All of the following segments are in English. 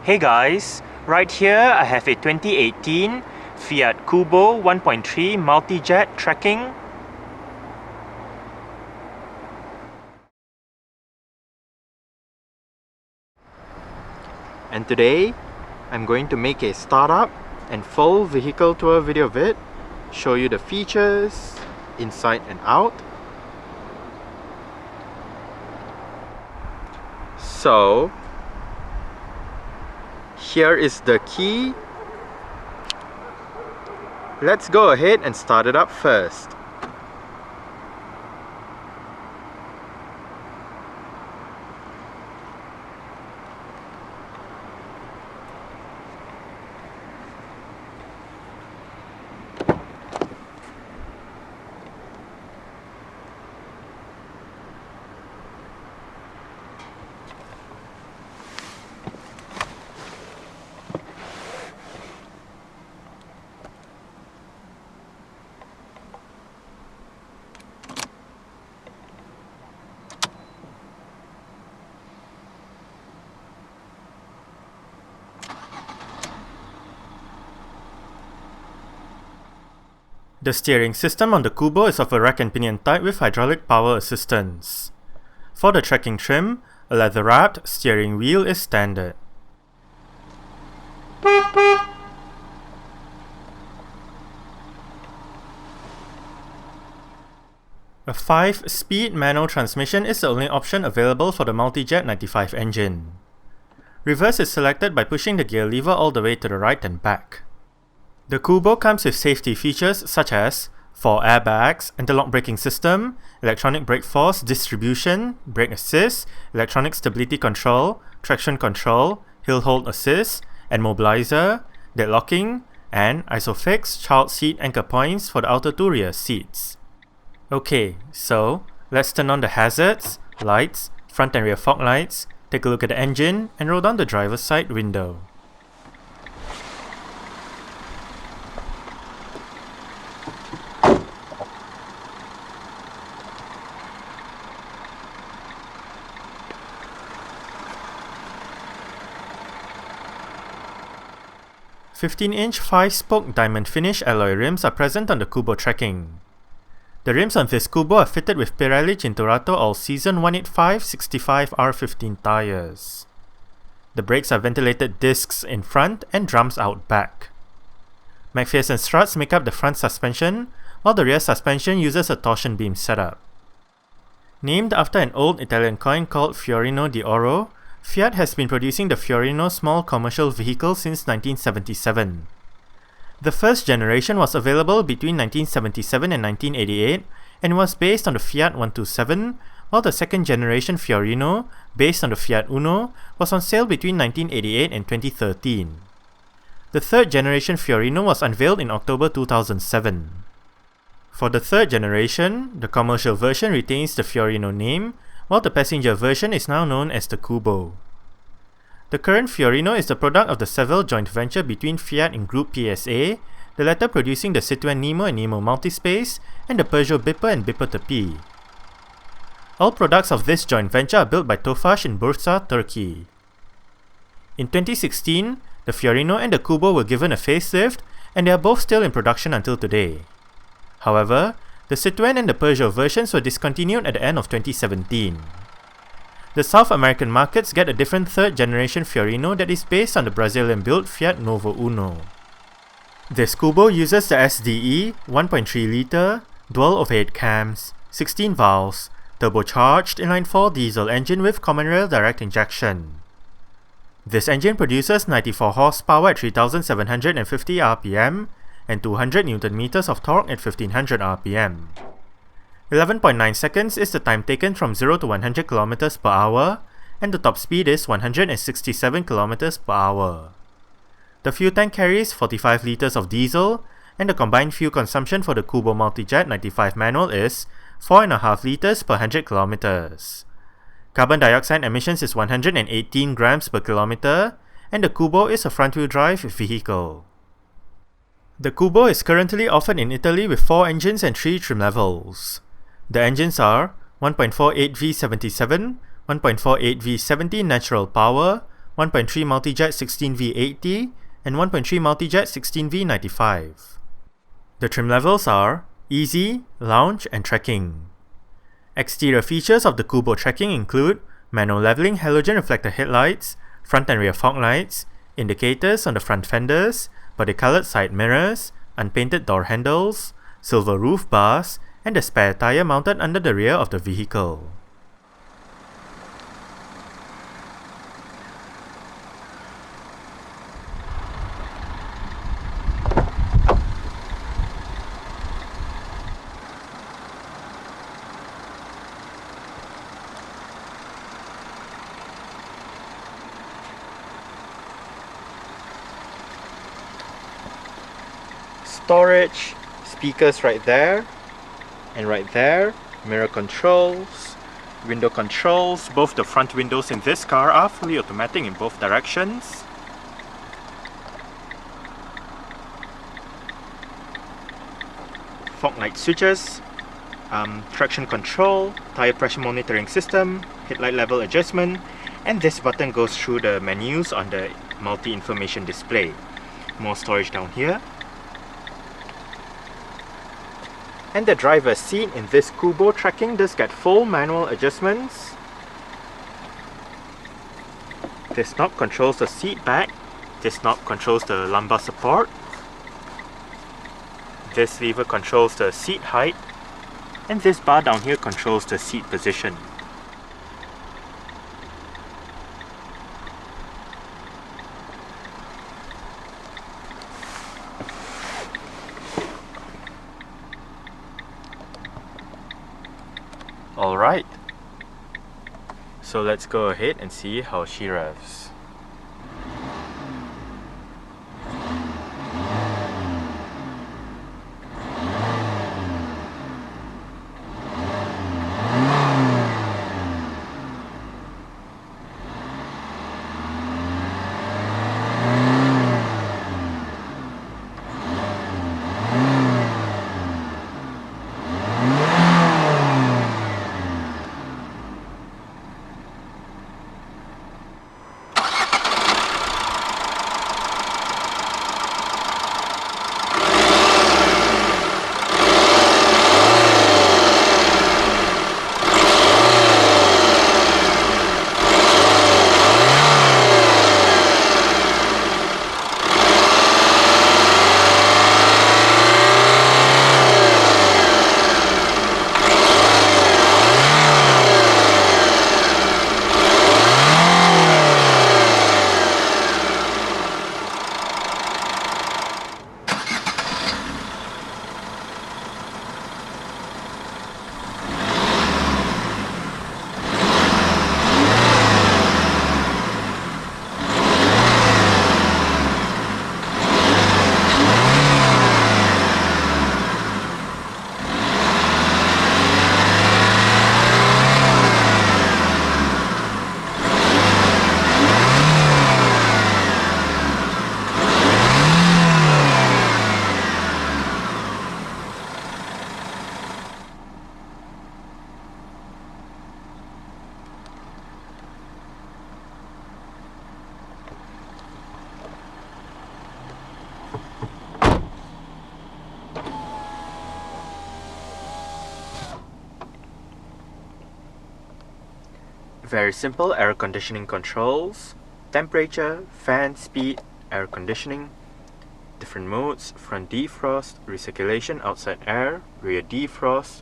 Hey guys, right here I have a 2018 Fiat Qubo 1.3 Multijet trekking. And today I'm going to make a startup and full vehicle tour video of it, show you the features inside and out. So here is the key. Let's go ahead and start it up first. The steering system on the Qubo is of a rack and pinion type with hydraulic power assistance. For the trekking trim, a leather-wrapped steering wheel is standard. A 5-speed manual transmission is the only option available for the Multijet 95 engine. Reverse is selected by pushing the gear lever all the way to the right and back. The Qubo comes with safety features such as 4 airbags, anti-lock braking system, electronic brake force distribution, brake assist, electronic stability control, traction control, hill hold assist, and mobilizer, deadlocking, and isofix child seat anchor points for the outer 2 rear seats. Okay, so let's turn on the hazards, lights, front and rear fog lights, take a look at the engine, and roll down the driver's side window. – 15-inch 5-spoke diamond finish alloy rims are present on the Qubo trekking. The rims on this Qubo are fitted with Pirelli Cinturato All-Season 185/65R15 tires. The brakes are ventilated discs in front and drums out back. McPherson struts make up the front suspension, while the rear suspension uses a torsion beam setup. Named after an old Italian coin called Fiorino di Oro, Fiat has been producing the Fiorino small commercial vehicle since 1977. The first generation was available between 1977 and 1988 and was based on the Fiat 127, while the second generation Fiorino, based on the Fiat Uno, was on sale between 1988 and 2013. The third generation Fiorino was unveiled in October 2007. For the third generation, the commercial version retains the Fiorino name, while the passenger version is now known as the Qubo. The current Fiorino is the product of the Seville joint venture between Fiat and Group PSA, the latter producing the Citroën Nemo and Nemo Multispace, and the Peugeot Bipper and Bipper Tepi. All products of this joint venture are built by Tofaş in Bursa, Turkey. In 2016, the Fiorino and the Qubo were given a facelift, and they are both still in production until today. However, the Citroën and the Peugeot versions were discontinued at the end of 2017. The South American markets get a different third-generation Fiorino that is based on the Brazilian-built Fiat Novo Uno. This Qubo uses the SDE 1.3 litre, dual overhead cams, 16 valves, turbocharged inline-4 diesel engine with common rail direct injection. This engine produces 94 horsepower at 3,750 rpm and 200 Nm of torque at 1500 rpm. 11.9 seconds is the time taken from 0 to 100 km per hour, and the top speed is 167 km per hour. The fuel tank carries 45 liters of diesel, and the combined fuel consumption for the Qubo Multijet 95 manual is 4.5 liters per 100 km. Carbon dioxide emissions is 118 grams per kilometer, and the Qubo is a front-wheel drive vehicle. The Qubo is currently offered in Italy with 4 engines and 3 trim levels. The engines are 1.48 V77, 1.48 V70 natural power, 1.3 Multijet 16v 80, and 1.3 Multijet 16v 95. The trim levels are Easy, Lounge, and Trekking. Exterior features of the Qubo Trekking include manual leveling halogen reflector headlights, front and rear fog lights, indicators on the front fenders, body-colored side mirrors, unpainted door handles, silver roof bars, and a spare tire mounted under the rear of the vehicle. Storage, speakers right there and right there, mirror controls, window controls. Both the front windows in this car are fully automatic in both directions. Fog light switches, traction control, tire pressure monitoring system, headlight level adjustment, and this button goes through the menus on the multi-information display. More storage down here. And the driver's seat in this Qubo Trekking does get full manual adjustments. This knob controls the seat back. This knob controls the lumbar support. This lever controls the seat height. And this bar down here controls the seat position. Alright, so let's go ahead and see how she revs. Very simple air conditioning controls, temperature, fan speed, air conditioning, different modes, front defrost, recirculation, outside air, rear defrost,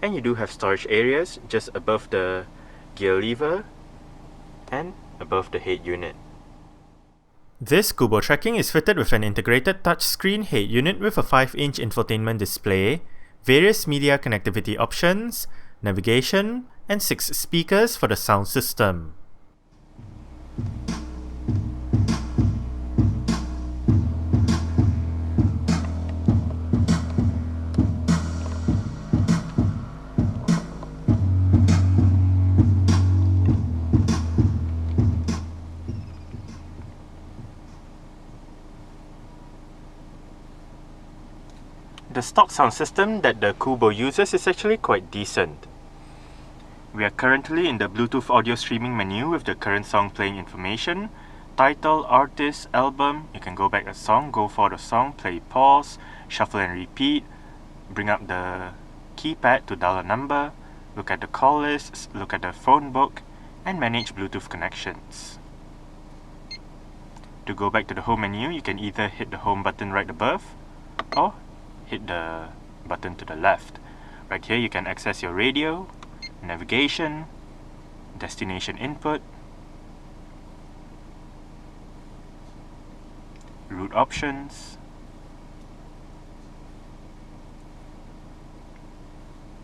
and you do have storage areas just above the gear lever and above the head unit. This Qubo Trekking is fitted with an integrated touchscreen head unit with a 5-inch infotainment display, various media connectivity options, navigation, and 6 speakers for the sound system. The stock sound system that the Qubo uses is actually quite decent. We are currently in the Bluetooth audio streaming menu with the current song playing information, title, artist, album. You can go back a song, go for the song, play pause, shuffle and repeat, bring up the keypad to dial a number, look at the call lists, look at the phone book, and manage Bluetooth connections. To go back to the home menu, you can either hit the home button right above or hit the button to the left. Right here you can access your radio, navigation, destination input, route options,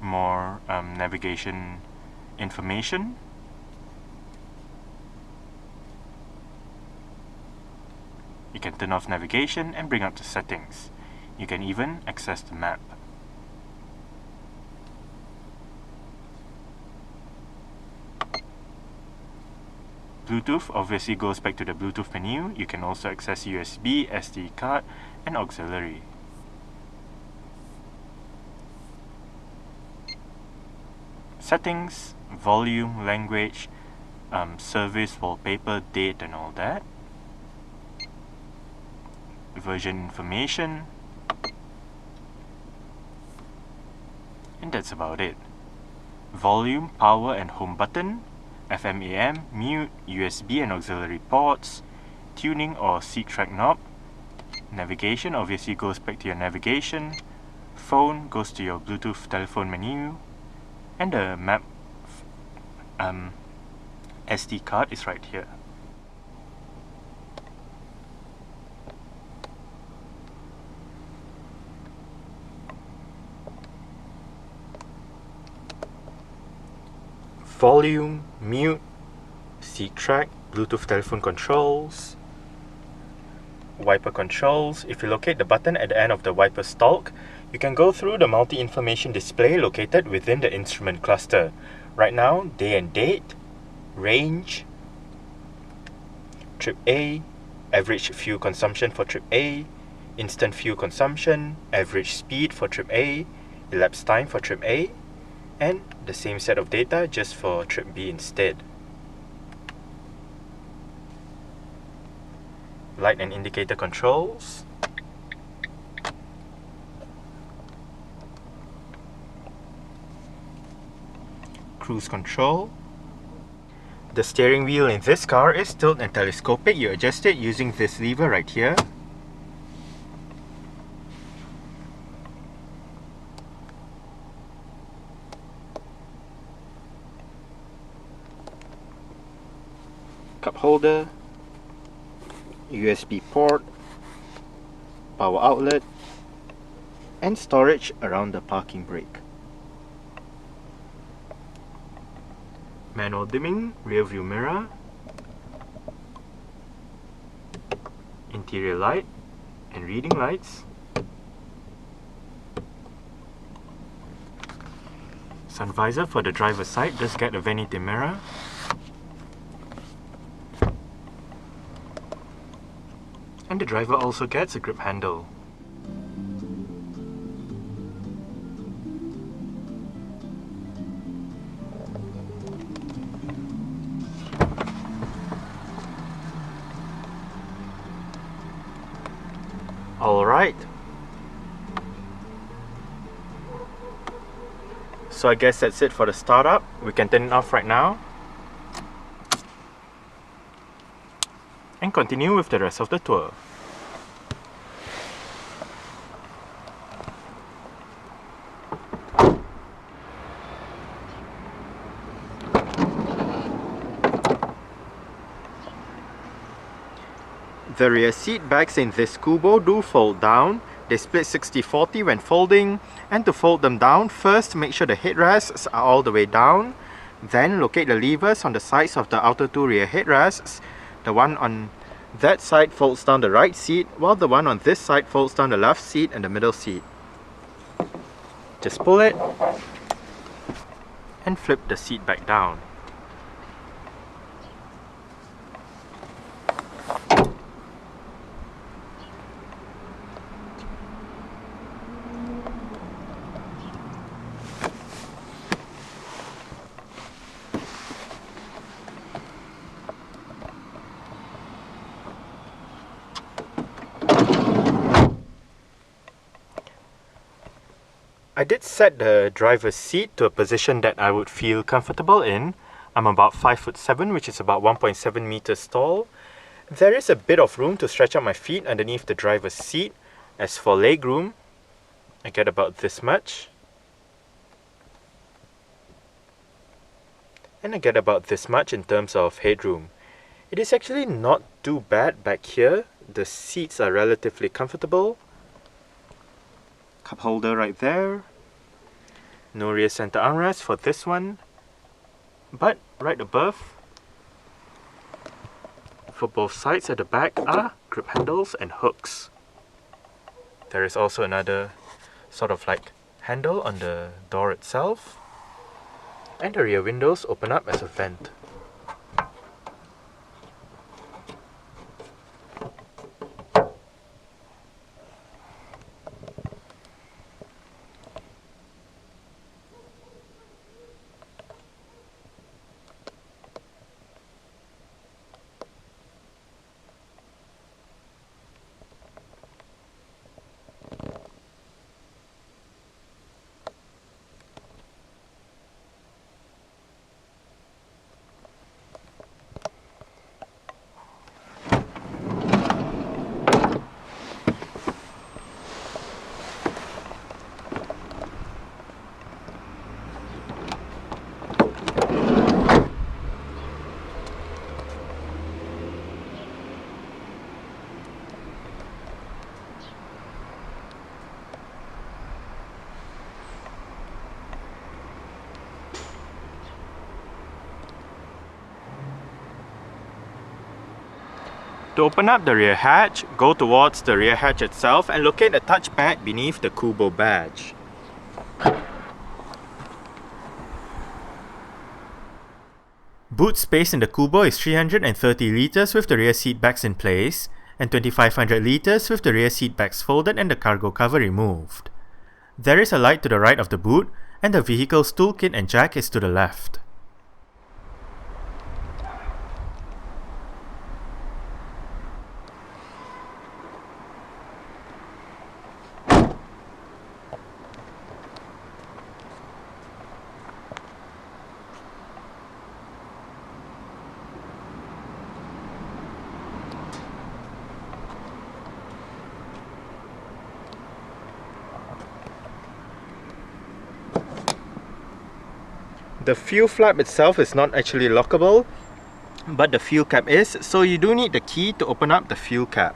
more navigation information, you can turn off navigation and bring up the settings. You can even access the map. Bluetooth obviously goes back to the Bluetooth menu. You can also access USB, SD card, and auxiliary. Settings, volume, language, service, wallpaper, date, and all that. Version information. And that's about it. Volume, power, and home button. FM AM, mute, USB and auxiliary ports, tuning or seat track knob, navigation obviously goes back to your navigation, phone goes to your Bluetooth telephone menu, and the map SD card is right here. Volume, mute, seat track, Bluetooth telephone controls, wiper controls. If you locate the button at the end of the wiper stalk, you can go through the multi-information display located within the instrument cluster. Right now, day and date, range, trip A, average fuel consumption for trip A, instant fuel consumption, average speed for trip A, elapsed time for trip A, and the same set of data just for trip B instead. Light and indicator controls, cruise control. The steering wheel in this car is tilt and telescopic. You adjust it using this lever right here. Cup holder, USB port, power outlet, and storage around the parking brake. Manual dimming, rear view mirror, interior light and reading lights, sun visor for the driver's side does get a vanity mirror. And the driver also gets a grip handle. Alright. So I guess that's it for the startup. We can turn it off right now and continue with the rest of the tour. The rear seat backs in this Qubo do fold down. They split 60-40 when folding, and to fold them down, first make sure the headrests are all the way down, then locate the levers on the sides of the outer two rear headrests. The one on that side folds down the right seat, while the one on this side folds down the left seat and the middle seat. Just pull it and flip the seat back down. I did set the driver's seat to a position that I would feel comfortable in. I'm about 5'7", which is about 1.7 meters tall. There is a bit of room to stretch out my feet underneath the driver's seat. As for legroom, I get about this much. And I get about this much in terms of headroom. It is actually not too bad back here. The seats are relatively comfortable. Cup holder right there. No rear center armrest for this one. But right above, for both sides at the back are grip handles and hooks. There is also another sort of like handle on the door itself. And the rear windows open up as a vent. To open up the rear hatch, go towards the rear hatch itself and locate a touchpad beneath the Qubo badge. Boot space in the Qubo is 330 litres with the rear seat backs in place, and 2500 litres with the rear seat backs folded and the cargo cover removed. There is a light to the right of the boot, and the vehicle's toolkit and jack is to the left. The fuel flap itself is not actually lockable, but the fuel cap is, so you do need the key to open up the fuel cap.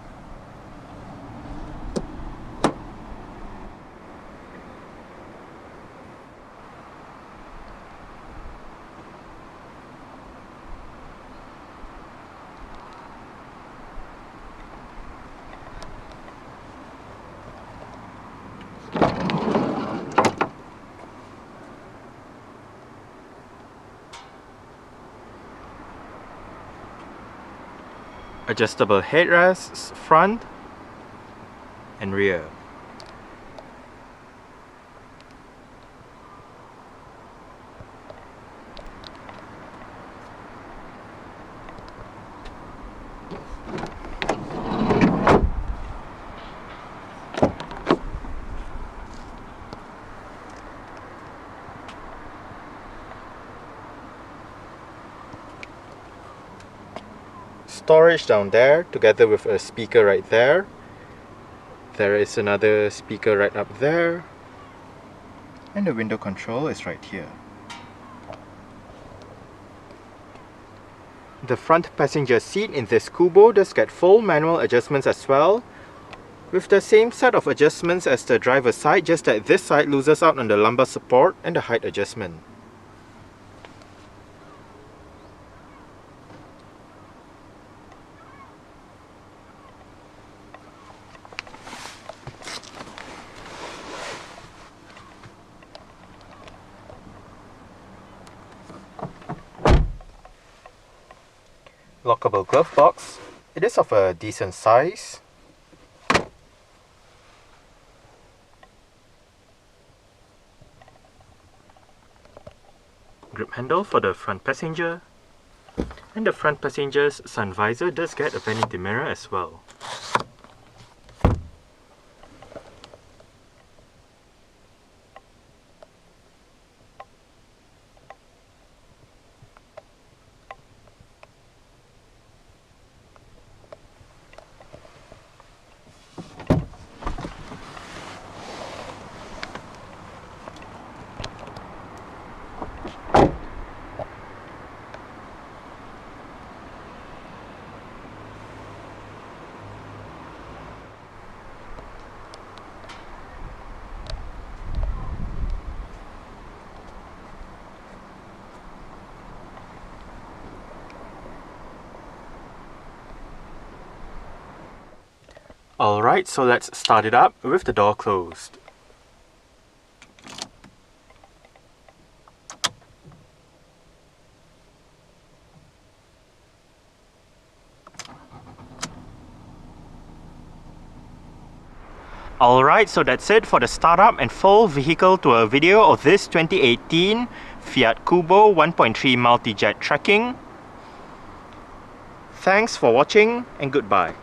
Adjustable headrests front and rear. Storage down there together with a speaker right there. There is another speaker right up there, and the window control is right here. The front passenger seat in this Qubo does get full manual adjustments as well, with the same set of adjustments as the driver's side, just that this side loses out on the lumbar support and the height adjustment. Lockable glove box. It is of a decent size. Grip handle for the front passenger. And the front passenger's sun visor does get a vanity mirror as well. Alright, so let's start it up with the door closed. Alright, so that's it for the startup and full vehicle tour video of this 2018 Fiat Qubo 1.3 Multijet trekking. Thanks for watching and goodbye.